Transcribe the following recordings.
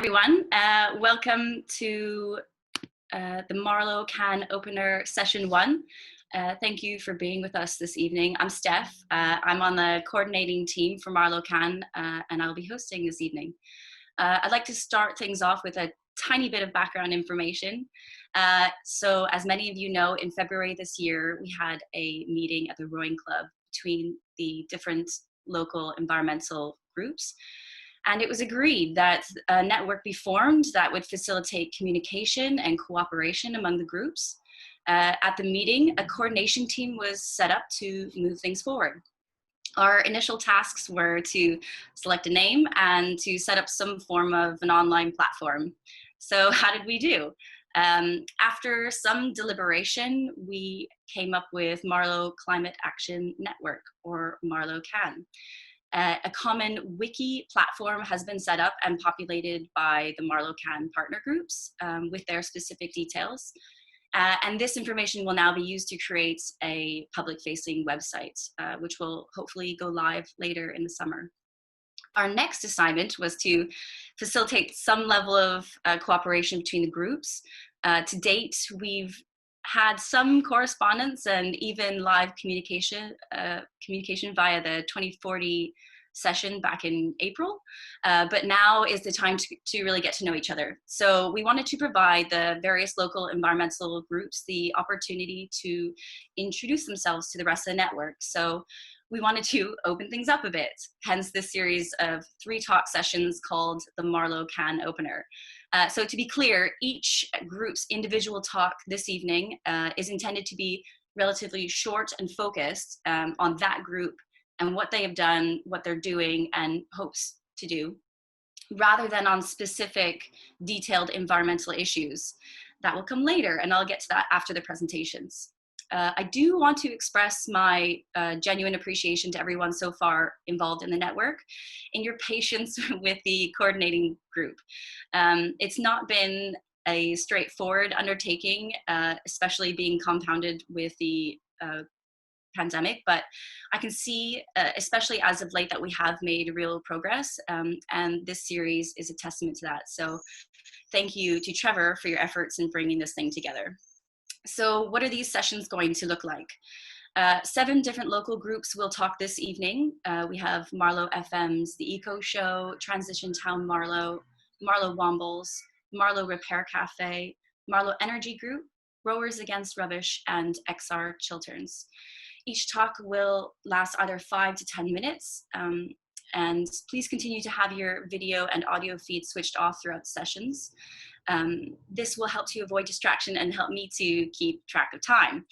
everyone. Welcome to the Marlow Can Opener Session 1. Thank you for being with us this evening. I'm Steph. I'm on the coordinating team for Marlow Can, and I'll be hosting this evening. I'd like to start things off with a tiny bit of background information. So as many of you know, in February this year, we had a meeting at the Rowing Club between the different local environmental groups. And it was agreed that a network be formed that would facilitate communication and cooperation among the groups. At the meeting, a coordination team was set up to move things forward. Our initial tasks were to select a name and to set up some form of an online platform. So how did we do? After some deliberation, we came up with Marlow Climate Action Network, or Marlow Can. A common wiki platform has been set up and populated by the Marlow Can partner groups with their specific details. And this information will now be used to create a public-facing website, which will hopefully go live later in the summer. Our next assignment was to facilitate some level of cooperation between the groups. To date, we've had some correspondence and even live communication via the 2040 session back in April, but now is the time to really get to know each other. So we wanted to provide the various local environmental groups the opportunity to introduce themselves to the rest of the network. So we wanted to open things up a bit, hence this series of 3 talk sessions called the Marlow Can Opener. So to be clear, each group's individual talk this evening is intended to be relatively short and focused on that group and what they have done, what they're doing, and hopes to do, rather than on specific detailed environmental issues. That will come later, and I'll get to that after the presentations. I do want to express my genuine appreciation to everyone so far involved in the network and your patience with the coordinating group. It's not been a straightforward undertaking, especially being compounded with the pandemic, but I can see, especially as of late, that we have made real progress, and this series is a testament to that. So thank you to Trevor for your efforts in bringing this thing together. So what are these sessions going to look like? 7 different local groups will talk this evening. We have Marlow FM's The Eco Show, Transition Town Marlow, Marlow Wombles, Marlow Repair Cafe, Marlow Energy Group, Rowers Against Rubbish, and XR Chilterns. Each talk will last either 5 to 10 minutes, and please continue to have your video and audio feed switched off throughout the sessions. This will help to avoid distraction and help me to keep track of time.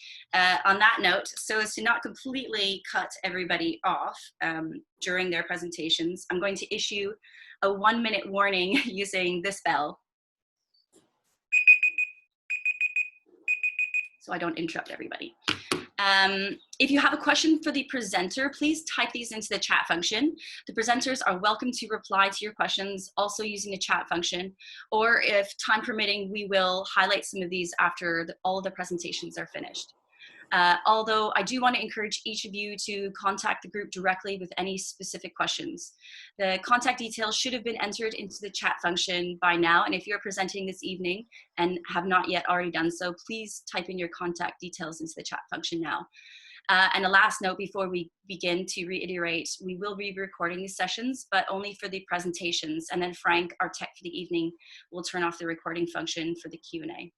On that note, so as to not completely cut everybody off during their presentations, I'm going to issue a 1-minute warning using this bell, so I don't interrupt everybody. If you have a question for the presenter, please type these into the chat function. The presenters are welcome to reply to your questions also using the chat function, or if time permitting, we will highlight some of these after all of the presentations are finished. Although I do want to encourage each of you to contact the group directly with any specific questions. The contact details should have been entered into the chat function by now, and if you're presenting this evening and have not yet already done so, please type in your contact details into the chat function now. And a last note before we begin, to reiterate, we will be recording these sessions, but only for the presentations, and then Frank, our tech for the evening, will turn off the recording function for the Q&A.